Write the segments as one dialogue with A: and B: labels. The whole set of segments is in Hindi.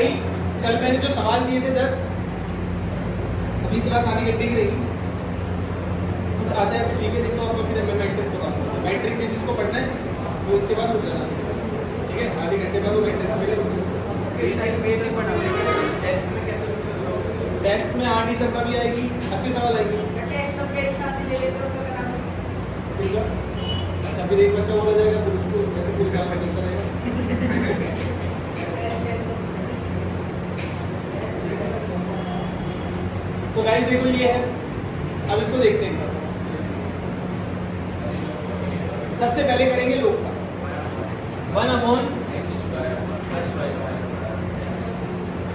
A: भाई कल मैंने जो सवाल दिए थे 10, अभी क्लास आधी घंटे की रहेगी, कुछ आता है तो ठीक है, नहीं तो आपको फिर मैं मैट्रिक्स बताऊँगा। मैट्रिक्स जिसको पढ़ना है वो इसके बाद रुक जाना, ठीक है, आधे घंटे बाद वो मैट्रिक्स के लिए रुक जाना। टेस्ट में 8 दिसंबर भी आएगी, अच्छे सवाल आएगी। अच्छा फिर एक बच्चा बोला जाएगा फिर उसको कैसे पूरी साल में चलता रहेगा। तो गाइस देखो ये है, अब इसको देखते हैं। सबसे पहले करेंगे लोग का 1/।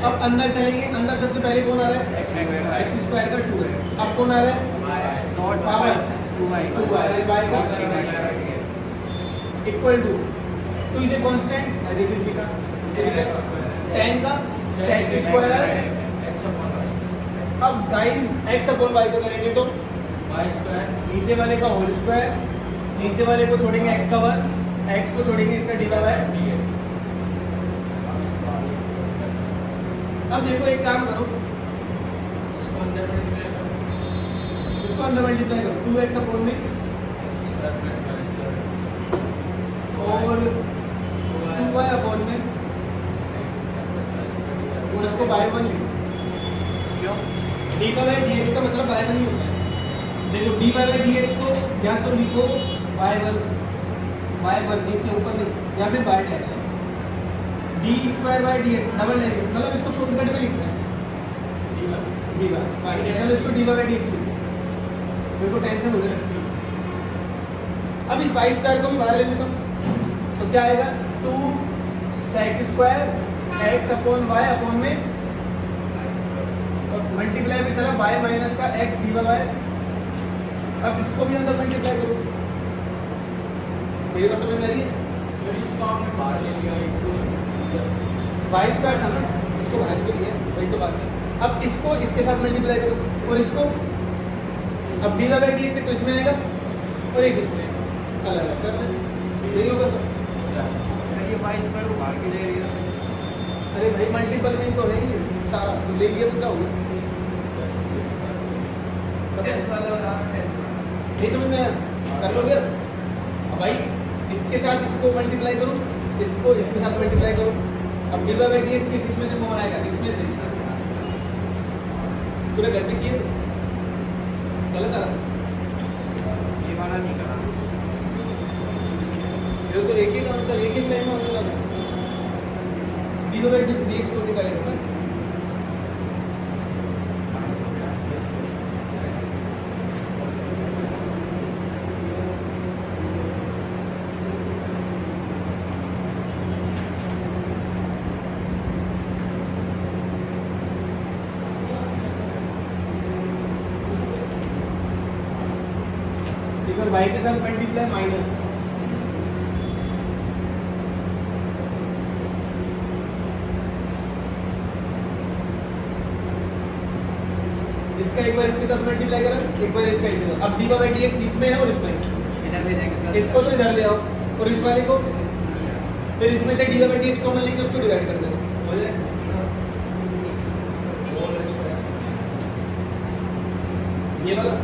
A: अब अंदर चलेंगे, अंदर सबसे पहले कौन आ रहा है x² का 2x। अब कौन आ रहा है पावर 2y का equal to 2 is a constant as it is लिखा, tan का sec स्क्वायर। अब गाइस x अपॉन y का करेंगे तो y², नीचे वाले का होल स्क्वायर, नीचे वाले को छोड़ेंगे x का वर्ग, x को छोड़ेंगे इसका dydx। अब देखो एक काम करो, इसको अंदर मल्टीप्लाई करो 2x अपॉन में और 2y अपॉन में, और इसको y1 लिखो। क्यों? dy/dx का मतलब y1 ही होता है। देखो dy/dx को या तो लिखो y1 नीचे ऊपर नहीं, या फिर y' d²/dx डबल डेरिवेटिव, मतलब इसको शॉर्टकट में लिखना है dy। चलो इसको dy/dx लिखो, मेरे को टेंशन होने लगती है। अब इस y² को भी बाहर ले लेता हूँ, तो क्या आएगा 2 sec² x upon y upon में मल्टीप्लाई में चला y माइनस का x dy। अब इसको भी अंदर मल्टीप्लाई करो, मेरी बात समझ में आ रही है? इसको हमने बाहर ले लिया, y² था ना, इसको बाहर ले लिया, वही तो बात है। अब इसको इसके साथ मल्टीप्लाई करो और इसको, अब dy/dx से तो इसमें आएगा और एक इसमें, अलग अलग कर ले, नहीं होगा सब।
B: ये y² को बाहर की ले लिया,
A: अरे भाई मल्टीपल में तो है ही सारा, तो ले लिया तो क्या होगा? नहीं समझ में आया? कर लोगे? अब भाई इसके साथ इसको मल्टीप्लाई करो, इसको इसके साथ मल्टीप्लाई करो। अब dy/dx किस में से कॉमन आएगा? इसमें से इसमें। पूरे घर में किए गलत आ रहा,
B: ये वाला नहीं करा,
A: ये तो एक ही आंसर, एक ही लाइन में आंसर आता है। dy/dx को निकालेगा y के साथ मल्टीप्लाई माइनस, इसका एक बार इसके साथ मल्टीप्लाई करा, एक बार इसका इसके साथ। अब dy/dx इसमें है और इसमें,
B: इधर ले जाएंगे,
A: इसको तो इधर ले आओ और इस वाले को फिर इसमें से dy/dx कॉमन लेके उसको डिवाइड कर देना, हो जाए। ये वाला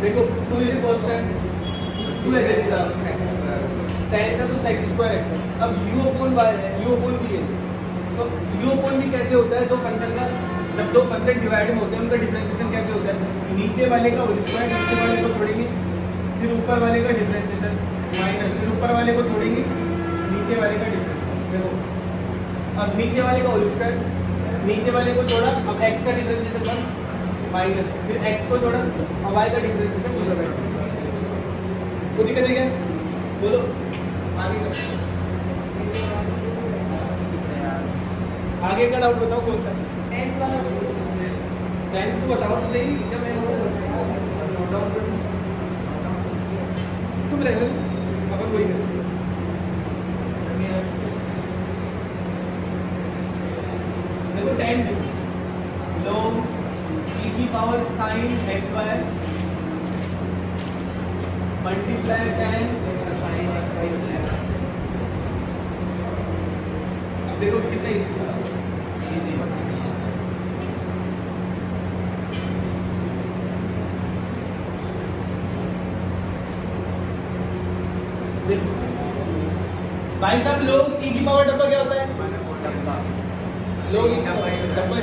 A: देखो 2 इज कांस्टेंट, 2 ऐसे लिखा है tan का तो sec² x है। अब u अपॉन y है, u अपॉन v है, तो u अपॉन v कैसे होता है? दो फंक्शन का, जब दो फंक्शन डिवाइड में होते हैं उनका डिफरेंशिएशन कैसे होता है? नीचे वाले का होल स्क्वायर, नीचे वाले को छोड़ेंगे, फिर ऊपर वाले का डिफरेंशिएशन माइनस, फिर ऊपर वाले को छोड़ेंगे, नीचे वाले का डिफरेंशिएशन। देखो अब नीचे वाले का होल स्क्वायर, नीचे वाले को छोड़ा, अब x का डिफरेंशिएशन 1 माइनस, फिर x को छोड़ा, अब y का डिफरेंशिएशन dy। कोई दिक्कत नहीं है? बोलो आगे का, आगे का डाउट बताओ कौन सा? 10 तो बताओ तो सही, क्या मैं तुम रह गए अपन कोई नहीं। देखो 10 log e की power sin xy multiply tan sin xy। अब देखो कितना इजी सा, भाई साहब लोग e की पावर डब्बा क्या होता है?
B: डब्बा
A: लोग e का डब्बा,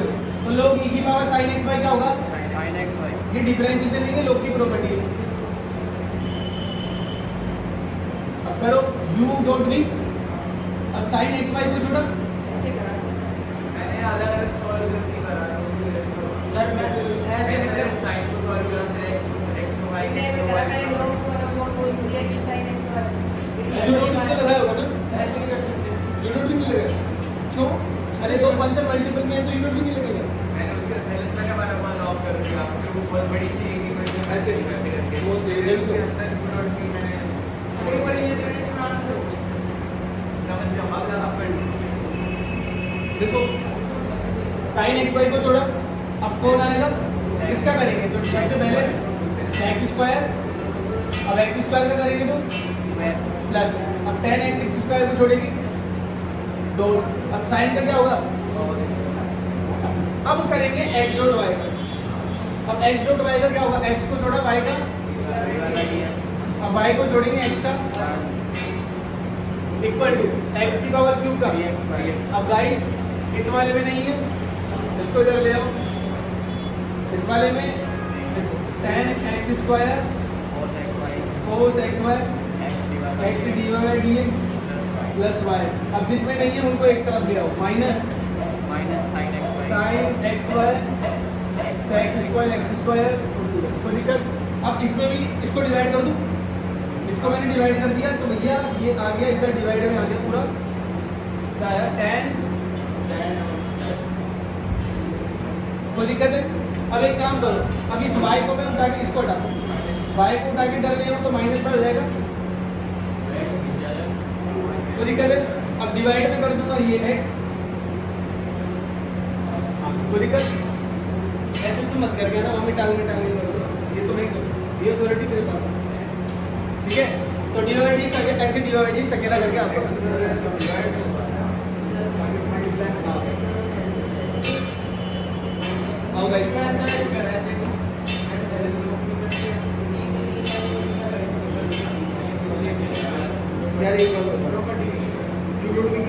A: तो लोग e की पावर sin x y क्या होगा?
B: sin x y
A: ये डिफरेंशिएशन नहीं है, लोग की प्रॉपर्टी है। अब करो u डॉट v, अब sin x y को छोड़ा,
B: मैंने अलग-अलग सॉल्व करके करा
A: सर मैं ऐसे नहीं कर
B: sin को सॉल्व करा फिर x को y
A: u डॉट v लगाया होगा ना, ऐसे नहीं कर सकते, u डॉट v नहीं लगाया क्यों? अरे दो फंक्शन मल्टीपल में है तो u डॉट v नहीं लगेगा।
B: मैंने उसके पहले मैंने हमारा वन लॉक कर दिया फिर वो बहुत बड़ी थी कि मैं
A: ऐसे नहीं
B: करके
A: वो दे दे उसको।
B: अंदर गुड की मैंने छोटी बड़ी ये तो इसमें आंसर समझ जमा कर अपन
A: देखो sin x y को छोड़ा, अब कौन आएगा? इसका करेंगे तो सबसे पहले sec स्क्वायर, अब x स्क्वायर का करेंगे तो प्लस, अब tan x x स्क्वायर को छोड़ेंगे डॉट, अब sin का क्या होगा? अब करेंगे x डॉट y का, अब x डॉट y का क्या होगा? x को छोड़ा y का, अब y को छोड़ेंगे x का इक्वल टू x की पावर क्यूब का। अब गाइस इस वाले में नहीं है, इसको इधर ले आओ, इस वाले में देखो tan x square cos x y x dy dx plus y, अब जिसमें नहीं है उनको एक तरफ ले आओ, minus sin x y sec square x square, कोई दिक्कत? अब इसमें भी इसको डिवाइड कर दूं, इसको मैंने डिवाइड कर दिया तो भैया ये आ गया इधर डिवाइड में आ गया पूरा, क्या आया tan, कोई दिक्कत है? अब एक काम करो, अब इस y को मैं उठा के इसको हटा, y को उठा के इधर ले आऊं तो माइनस में हो जाएगा, कोई दिक्कत है? अब डिवाइड में कर दूंगा ये x, कोई दिक्कत? ऐसे तुम मत करके ना मम्मी टांग में ये तो नहीं करो, ये अथॉरिटी तेरे पास है, ठीक है? तो डिवाइड ऐसे डिवाइड अकेला करके आपको आओ गाइस यार ये प्रॉपर्टी यू डोंट मीन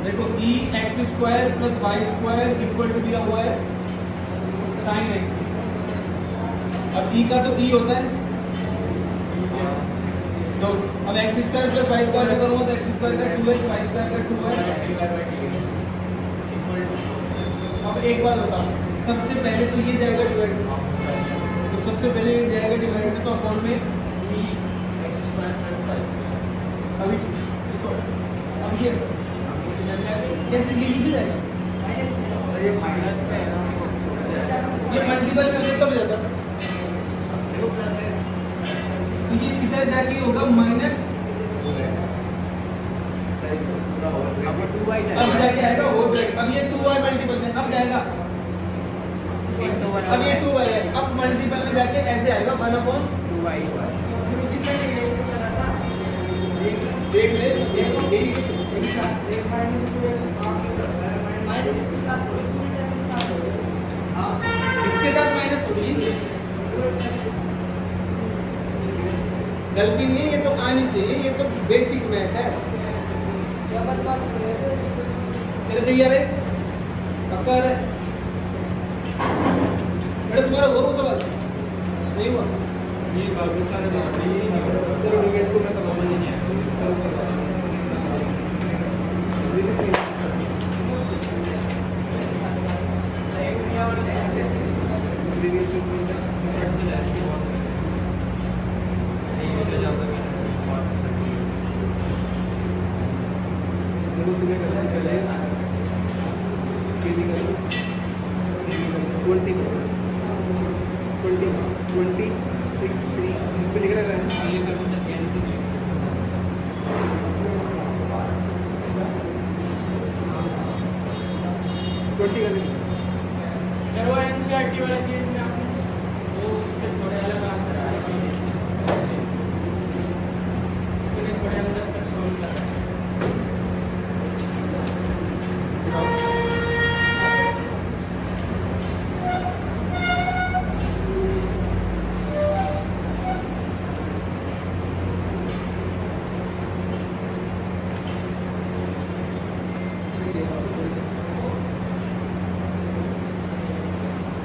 A: देखो e x square plus y square equal to दिया हुआ है sin x। अब e का तो e होता है, तो अब x square plus y square का करूँगा तो x स्क्वायर का 2x y स्क्वायर का 2y। अब एक बार बताओ, सबसे पहले तो ये जाएगा डिवाइड, तो सबसे पहले ये जाएगा डिवाइड में, तो अपॉन में e x square plus y। अब इसको अब ये कैसे ये नीचे जाएगा?
B: ये माइनस में है ना,
A: ये मल्टीपल में होता कब जाता? तो ये किधर जाके होगा माइनस, अब जाके आएगा वो ब्रेक, अब ये 2y मल्टीपल में अब जाएगा, अब ये 2y है, अब मल्टीपल में जाके ऐसे आएगा 1/2y। देख ले इसके साथ माइनस थोड़ी, गलती नहीं है, ये तो आनी चाहिए, ये तो बेसिक मैथ है। मेरे सही आ रहे पक्का आ रहा है? बेटा तुम्हारा हुआ वो सवाल नहीं हुआ? ये काफी सारे इसको मैं तो नहीं है। देखो तुम्हें करना है पहले केली करो 20 करो 20 6 3 इस पे लिख रहा है
B: ये कर दूं कैंसिल
A: कर
B: सर वो एनसीईआरटी वाला चीज में आपने वो उसके थोड़े अलग आंसर आ रहे हैं ऐसे उन्हें थोड़े अंदर तक सोल्व कर रहे हैं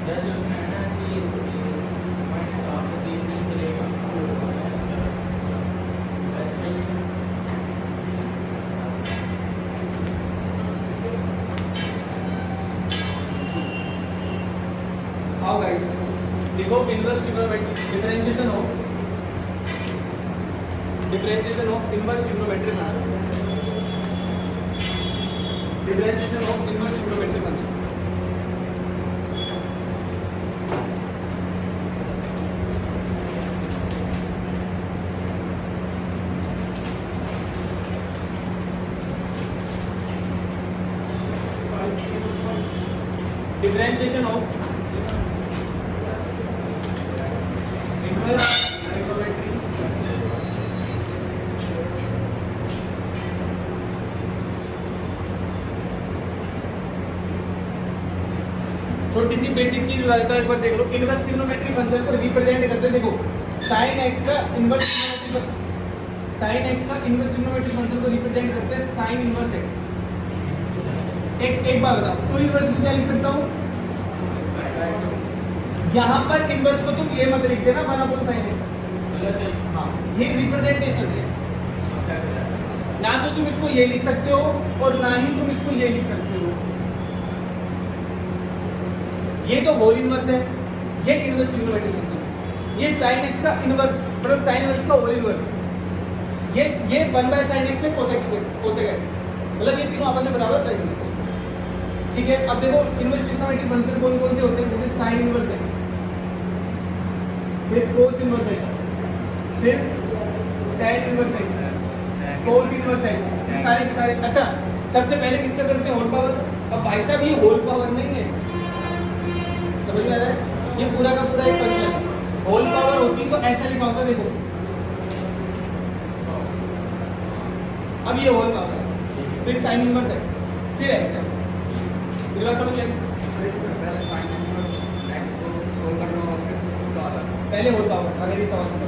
B: जैसे उसमें है ना कि माइनस ऑफ 3 में चलेगा ऐसे करो ऐसे करिए
A: हाउ गाइस देखो inverse trigonometry differentiation of inverse trigonometry function differentiation of inverse trigonometry function differentiation of inverse trigonometry छोटी सी बेसिक चीज बता देता हूं, एक बार देख लो। इनवर्स ट्रिग्नोमेट्री फंक्शन को रिप्रेजेंट करते हैं, देखो sin x का इनवर्स ट्रिग्नोमेट्री फंक्शन को रिप्रेजेंट करते हैं sin इनवर्स x। एक बात बता, तो इनवर्स को क्या लिख सकता हूँ? यहाँ पर इनवर्स को तुम ये मत लिख देना 1/sin x। हाँ, ये रिप्रेजेंटेशन है, ना तो तुम इसको ये लिख सकते हो और ना ही तुम इसको ये लिख सकते हो। ये तो होल इनवर्स है, ये इनवर्स ट्रिग्नोमेट्री फंक्शन है। ये sin x का इनवर्स मतलब sin इनवर्स का होल इनवर्स, ये 1/sin x है cosec x, मतलब ये तीनों आपस में बराबर रहेंगे। ठीक है, अब देखो इनवर्स ट्रिग्नोमेट्री फंक्शन कौन कौन से होते हैं, जैसे sin इनवर्स x, फिर cos इनवर्स x, फिर tan inverse x, cot inverse x, सारे के सारे। अच्छा, सबसे पहले किसका करते हैं? Whole power. अब भाई साहब ये होल पावर नहीं है, समझ में आ रहा है? ये पूरा का पूरा एक फंक्शन है। होल पावर होती तो ऐसा लिखा होता, देखो अब ये होल पावर है, फिर sin इनवर्स x, फिर x है। ये बात समझ में? पहले होल पावर अगर ये सवाल होता,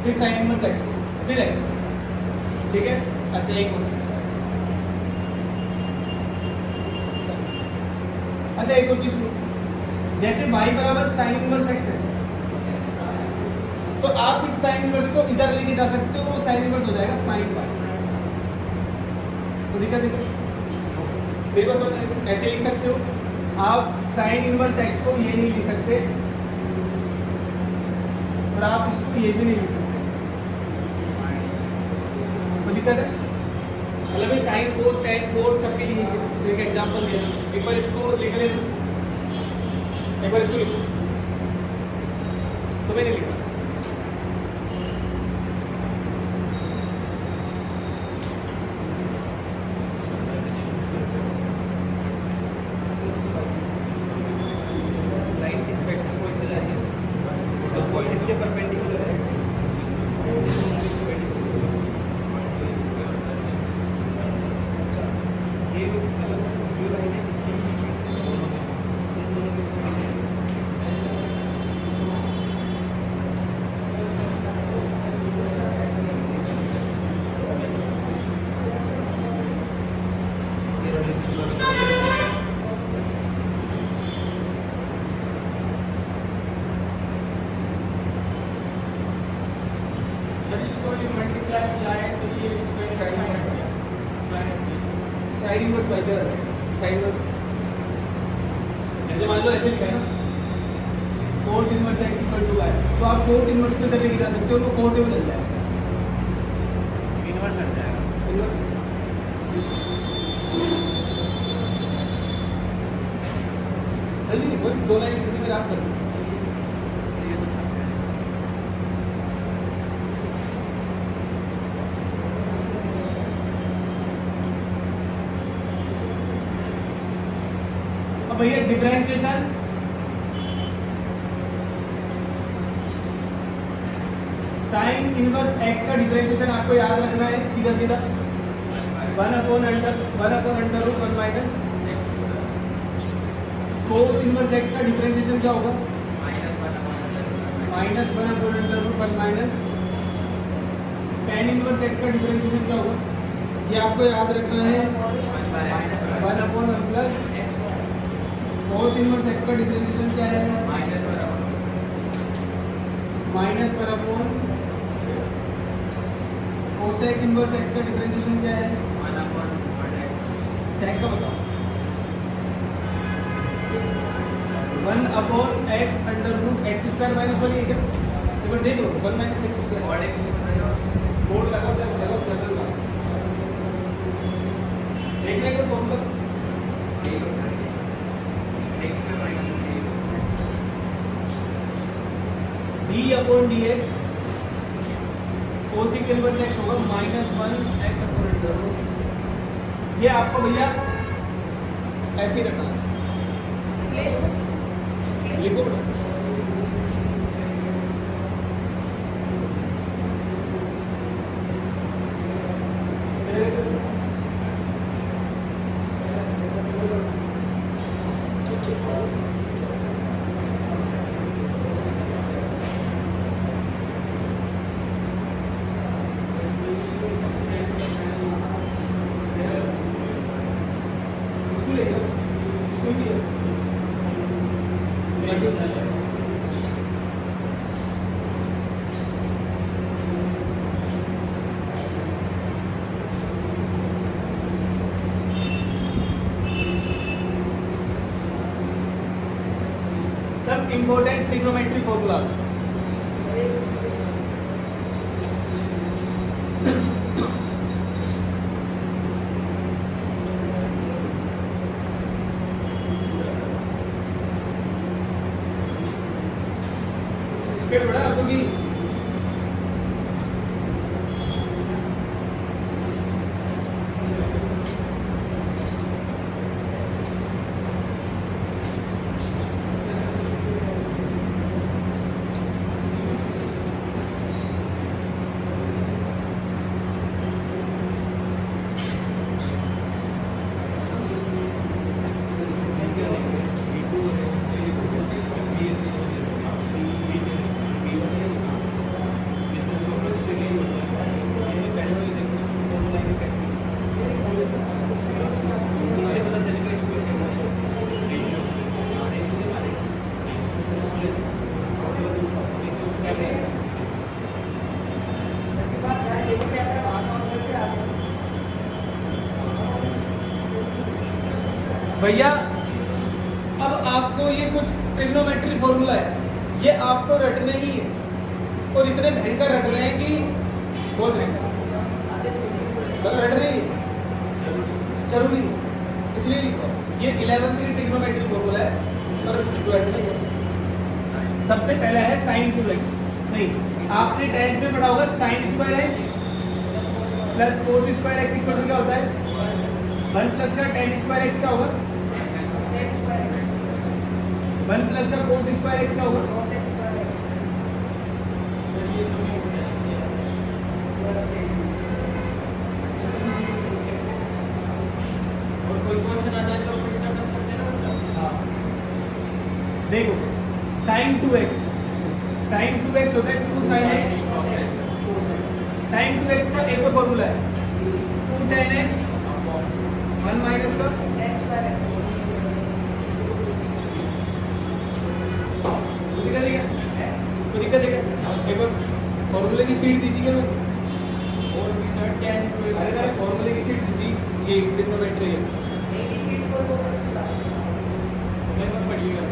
A: फिर sin इनवर्स x, फिर x। ठीक है, अच्छा एक और चीज, अच्छा एक और चीज सुनो, जैसे y बराबर sin इनवर्स x है, तो आप इस sin इनवर्स को इधर लेके जा सकते हो, वो sin इनवर्स हो जाएगा sin y। तो दिक्कत है फिर बस ऐसे लिख सकते हो आप, sin इनवर्स x को ये नहीं लिख सकते और आप इसको ये भी नहीं लिख सकते। तो दिक्कत है, मतलब ये sin cos tan cot सबके लिए एक एग्जांपल दिया, एक बार इसको लिख लेना, एक बार इसको लिखो, तुम्हें नहीं लिखना। लाइन की स्पेक्ट्रम कौन सी जा रही है, तो पॉइंट इसके परपेंडिकुलर है। अच्छा, ये जो लाइन है इसकी
B: सर इसको ये मल्टीप्लाई लाए तो ये इसको एक साइड में रख दिया
A: साइन इनवर्स y का साइन इनवर्स, जैसे मान लो ऐसे लिखा है ना, cot inverse x equal to y, तो आप कोट इनवर्स को इधर लेके जा सकते हो, तो कोट में चल जाएगा,
B: इनवर्स हट जाएगा।
A: इनवर्स जल्दी नहीं बस 2 लाइन स्थिति में याद कर दो। अब भैया डिफरेंशिएशन साइन इनवर्स एक्स का डिफरेंशिएशन आपको याद रखना है सीधा सीधा 1/√1 माइनस कोस इनवर्स एक्स का डिफरेंशिएशन क्या होगा -1/√1 माइनस tan इनवर्स एक्स का डिफरेंशिएशन क्या होगा ये आपको याद रखना है 1/1 प्लस कोस इनवर्स एक्स का डिफरेंशिएशन क्या है -1/1 कोसेक इनवर्स एक्स का डिफरेंशिएशन क्या है सेक का बताओ 1/x √x² - 1 ये क्या एक बार देख लो 1 - x² बोर्ड लगाओ लगाओ जनरल का देखने को कौन सा d/dx कोसेक इनवर्स x होगा -1x/√। ये आपको भैया ऐसे ही रखना है लिखो स्कूल है स्कूल भी है सब इंपॉर्टेंट ट्रिग्नोमेट्री फॉर्मूलाज स्पीड बढ़ा क्योंकि भैया अब आपको ये कुछ ट्रिग्नोमेट्री फॉर्मूला है ये आपको रटने ही है और इतने भयंकर रट रहे हैं कि बहुत भयंकर रटने ही है जरूरी नहीं इसलिए लिखो ये 11th की ट्रिग्नोमेट्री फॉर्मूला है और रटने ही सबसे पहला है साइन 2x नहीं आपने 10th में पढ़ा होगा sine square x plus cos square x equal to क्या होता है 1 प्लस का tan स्क्वायर एक्स क्या होगा 1 प्लस का कोट स्क्वायर एक्स क्या होगा
B: और कोई क्वेश्चन आ जाए तो कुछ ना कर सकते ना
A: हाँ देखो sin 2x होता है 2 sin x sin 2x का एक और फॉर्मूला है 2 tan x 1 माइनस का दिक्कत है एक बार फॉर्मूले की सीट दी थी क्या
B: और
A: अरे फॉर्मूले की सीट दी थी ये ट्रिग्नोमेट्री है
B: मैं पढ़िएगा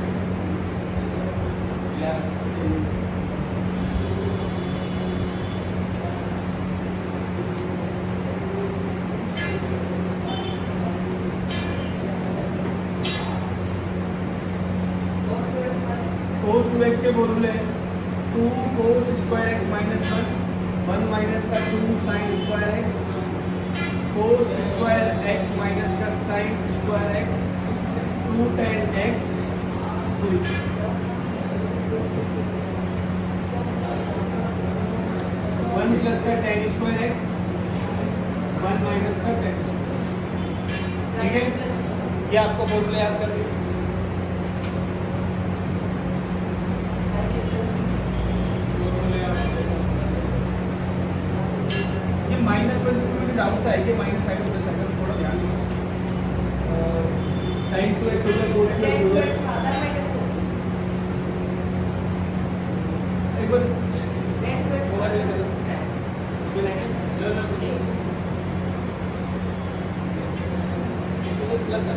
A: इसके फॉर्मूले हैं 2 cos square x minus 1 minus का 2 sine square x cos square x minus का sine square x 2 tan x 1 plus का tan स्क्वायर एक्स 1 माइनस का tan ठीक है। ये आपको फॉर्मूला याद कर लीजिए। ये माइनस प्लस इसमें मुझे डाउट सा है कि माइनस साइन प्लस साइन थोड़ा ध्यान दीजिए। साइन 2x होता है cos 2x होता है। एक बार होगा नहीं करो इसमें लाइन इसमें से प्लस है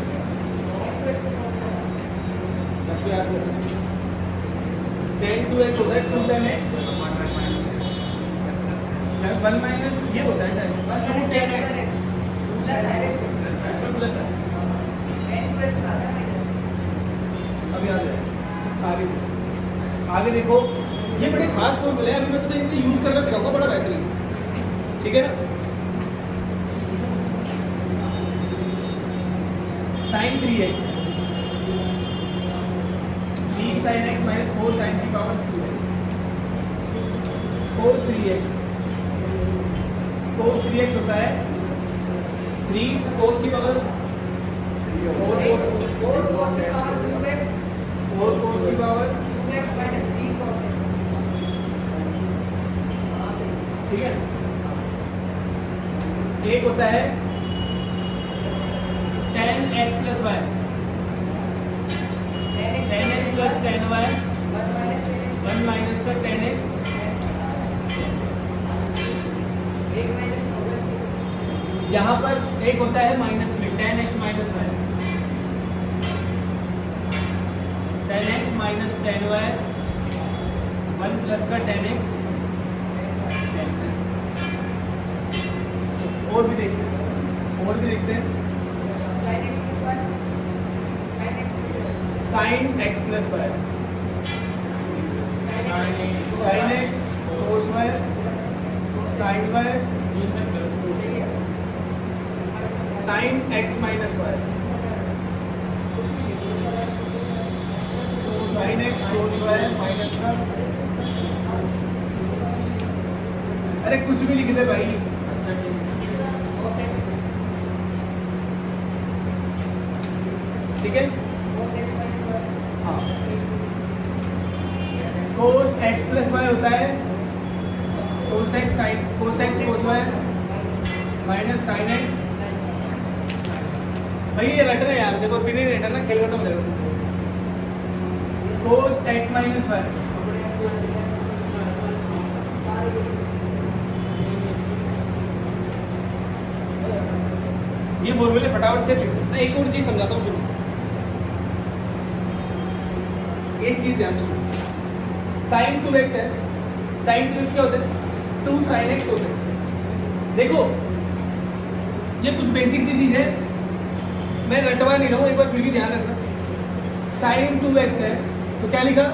A: आपको याद करो tan 2x होता है 2 tan x 1 माइनस ये होता है शायद 2 tan x इसमें प्लस है। अब याद है आगे देखो ये बड़े खास फॉर्मूले हैं। अभी मैं तुम्हें इनको यूज करना सिखाऊंगा बड़ा बेहतरीन ठीक है ना। sin 3x 3 sin x minus 4 sin की पावर 2x cos 3x होता है 3 cos की पावर 4 cos की पावर ठीक है। एक होता है tan x plus y tan x plus tan y 1 minus का tan x यहाँ पर एक होता है माइनस में tan x minus y tan x minus tan y 1 plus का tan x और भी देखते हैं sin x plus y sin x cos y sin y sin x minus y sin x cos y minus का अरे कुछ भी लिख दे भाई ठीक है। हाँ cos x plus y होता है cos x cos y minus sin x भाई ये रट रहे यार देखो बिना रटा ना खेल खत्म हो जाएगा। cos x minus y ये फॉर्मूले फटाफट से लिख दो। एक और चीज समझाता हूँ सुनो एक चीज ध्यान से सुनो sin 2x है sin 2x क्या होता है 2 sin x cos x देखो ये कुछ बेसिक सी चीज है मैं रटवा नहीं रहा हूँ एक बार फिर भी ध्यान रखना sin 2x है तो क्या लिखा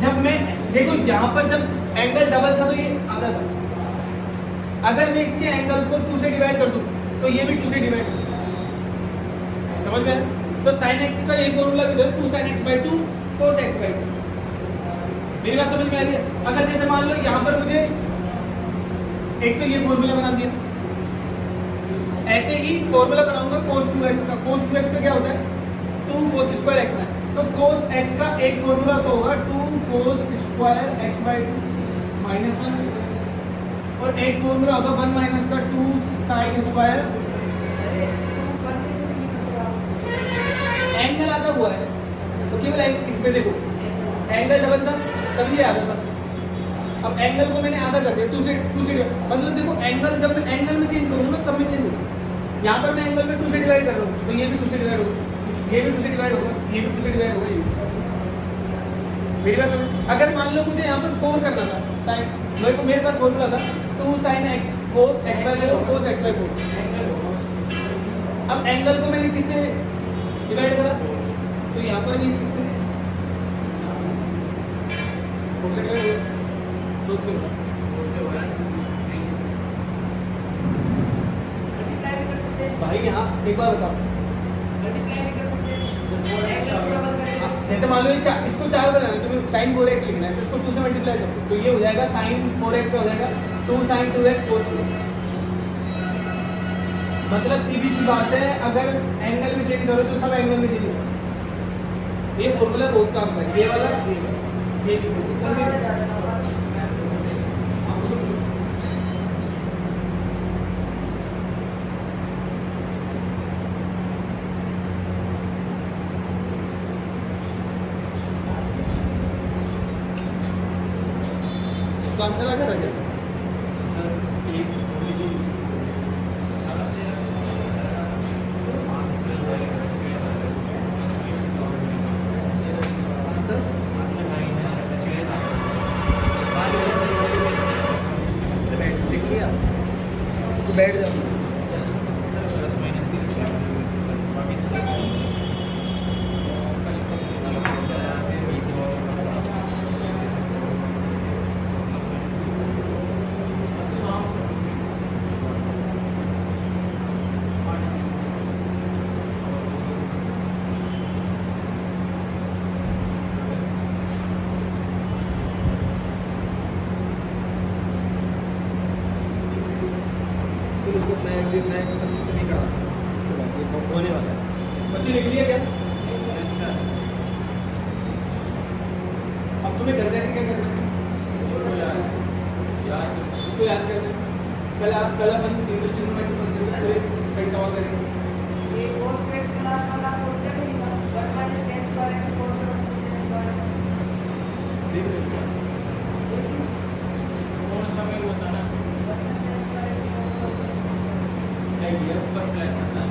A: जब मैं देखो यहाँ पर जब एंगल डबल था तो ये आधा था अगर मैं इसके एंगल को 2 से डिवाइड कर दूं तो ये भी 2 से डिवाइड कर समझ में तो sin x का ये फॉर्मूला भी 2 sin x by 2 cos x by 2 मेरी बात समझ में आ रही है। अगर जैसे मान लो यहाँ पर मुझे एक तो ये फॉर्मूला बना दिया ऐसे ही फॉर्मूला बनाऊंगा cos 2x का cos 2x का क्या होता है 2 cos स्क्वायर x में तो cos x का एक फॉर्मूला तो होगा 2 cos square x by 2 minus 1 और एक फॉर्मूला होगा 1 माइनस का 2 sin स्क्वायर एंगल आधा हुआ है तो केवल इसमें देखो एंगल डबल था तभी ये आधा था। अब एंगल को मैंने आधा कर दिया 2 से मतलब देखो एंगल जब मैं एंगल में चेंज करूँगा सब में चेंज होगा। यहाँ पर मैं एंगल में 2 से डिवाइड कर रहा हूँ तो ये भी 2 से डिवाइड होगा ये भी 2 से डिवाइड होगा ये भी 2 से डिवाइड होगा ये मेरी बात समझ। अगर मान लो मुझे यहाँ पर 4 करना था साइन मेरे पास फॉर्मूला था 2 sin x 4 x by 4 cos x by 4 अब एंगल को मैंने किससे डिवाइड करा तो यहाँ पर नहीं किससे सोच के बताओ। भाई यहाँ एक बार बताओ, जैसे मान लो ये इसको 4 बनाना है, तुम्हें sin 4x लिखना है, तो इसको 2 से मल्टीप्लाई करो, तो ये हो जाएगा sin 4x का हो जाएगा 2 sin 2x cos 2x। मतलब सीधी सी बात है, अगर एंगल में चेंज करो तो सब एंगल में चेंज होगा। ये फॉर्मूला बहुत काम का है, ये वाला ये भी इसका आंसर आ जाएगा क्या? आंसर लिख लिया तो बैठ जाओ। फिर उसको मैं चलने से नहीं करा, इसके बाद ये होने वाला है। बच्चे लिख लिया क्या? अब तुम्हें घर जाके क्या करना है? इसको याद करना है। कल अपन इंटरेस्टिंग मोमेंट पर पूरे कई सवाल करेंगे। देख रहे हो?
B: कौन सा में बताना सही है, ऊपर प्लान करना है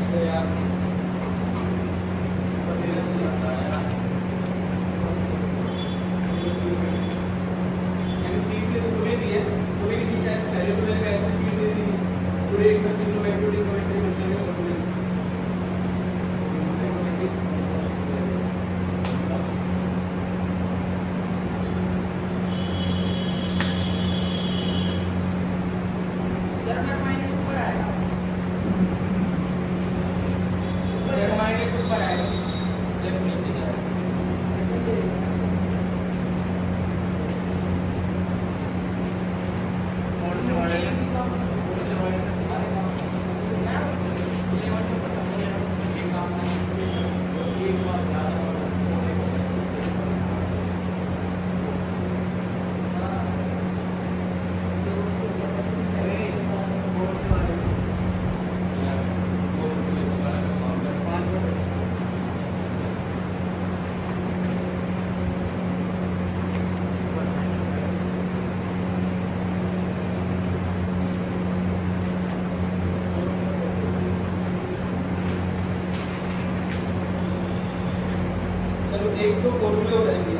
A: तो यार यानी सीट तो तुम्हें दी है, तुम्हें नहीं दी शायद, पहले तो मैंने ऐसे सीट दे दी पूरे एक बार तीनों एक्टिविटी कमेंट्री बच्चे ने कर दी।
B: माइनस ऊपर आएगा, प्लस नीचे जाएगा।
A: चलो एक तो फॉर्मूले हो जाएंगे।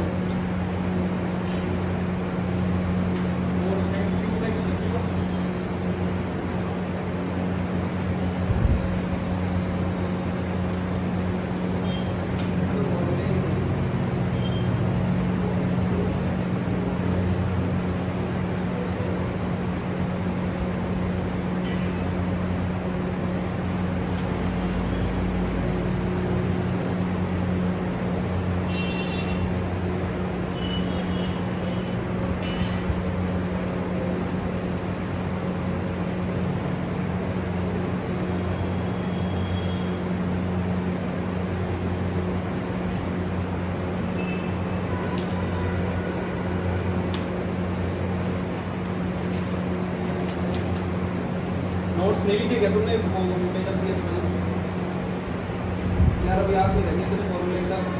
A: नोट्स नहीं लिखे क्या तुमने? वो उसमें कर दिया तुमने यार, अभी याद नहीं रखिए तुमने फॉर्मूले के साथ।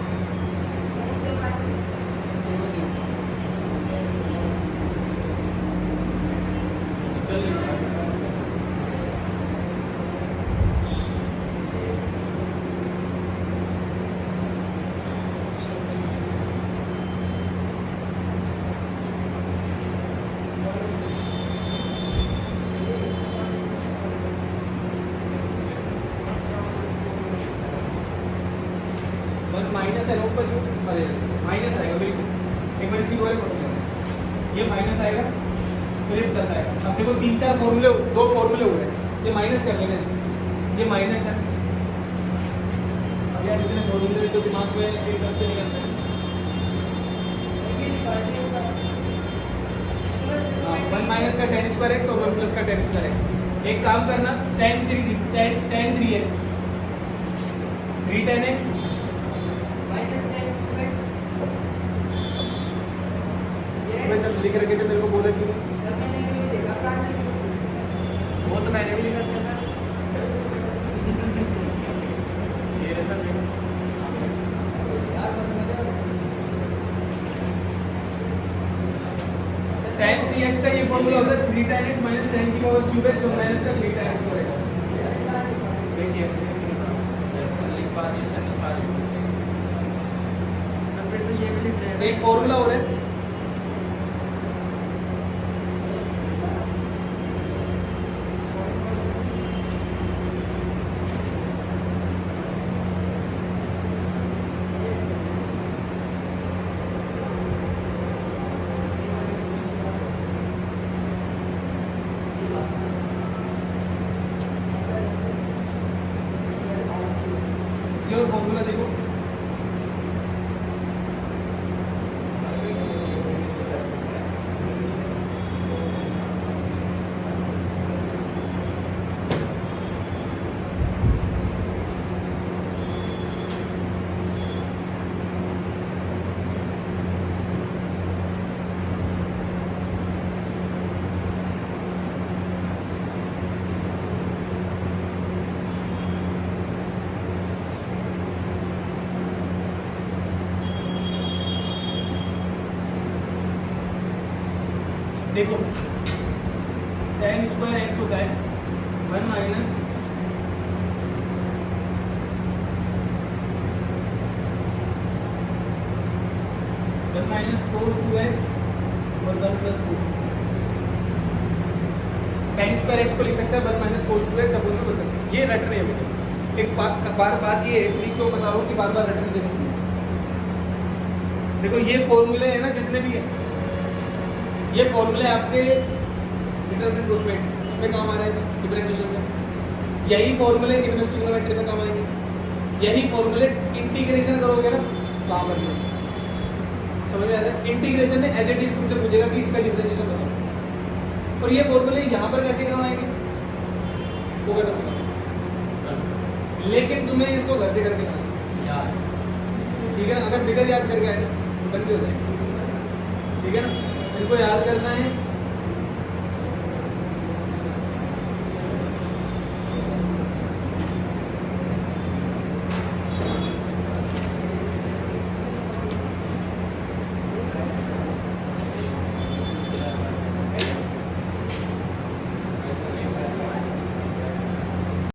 A: ऊपर यू अरे माइनस आएगा बिल्कुल। एक बार इसी को ये माइनस आएगा फिर ये प्लस आएगा। अब देखो 3-4 फॉर्मूले, 2 फॉर्मूले हुए, ये माइनस कर लेंगे, ये माइनस है। अब यार इतने फॉर्मूले तो दिमाग में एकदम से नहीं आते हैं। 1 माइनस का tan स्क्वायर एक्स और 1 प्लस का tan स्क्वायर एक्स। एक काम करना, tan 3x 3 tan x मैं जब लिख रखे थे मेरे को बोला क्यों?
B: वो तो मैंने भी लिखा था सर। ये सर
A: tan 3x का ये फॉर्मूला होता है 3 tan x माइनस tan की पावर क्यूब x और माइनस का 3 tan x स्क्वायर x।
B: देखिए लिख पा दिए सर सारे। फिर तो ये भी लिख रहे हैं।
A: एक फॉर्मूला हो रहा है ये फॉर्मूला देखो, देखो tan स्क्वायर x होता है 1 माइनस cos 2x और 1 plus cos 2x। tan square x को लिख सकता है 1 माइनस cos 2x अपन में बदल। ये रट रहे हैं एक बात ये है, इसलिए तो बता रहा हूँ कि बार बार रटने देना। देखो ये फॉर्मूले है ना जितने भी है, ये फॉर्मूले आपके डिटरमिनेंट उसमें काम आ रहे हैं डिफरेंशिएशन में। यही फॉर्मूले इन्वर्स ट्रिग्नोमेट्री में काम आएंगे। यही फॉर्मूले इंटीग्रेशन करोगे ना काम आएंगे। समझ में आ रहा है? इंटीग्रेशन में एज इट इज तुमसे पूछेगा कि इसका डिफरेंशिएशन बताओ, और ये फॉर्मूले यहाँ पर कैसे काम आएंगे वो कर सकते, लेकिन तुम्हें इसको घर से करके आना यार, ठीक है ना? अगर बिगड़ याद करके आए ना तो बन भी हो जाएगा, ठीक है ना? इनको याद करना है।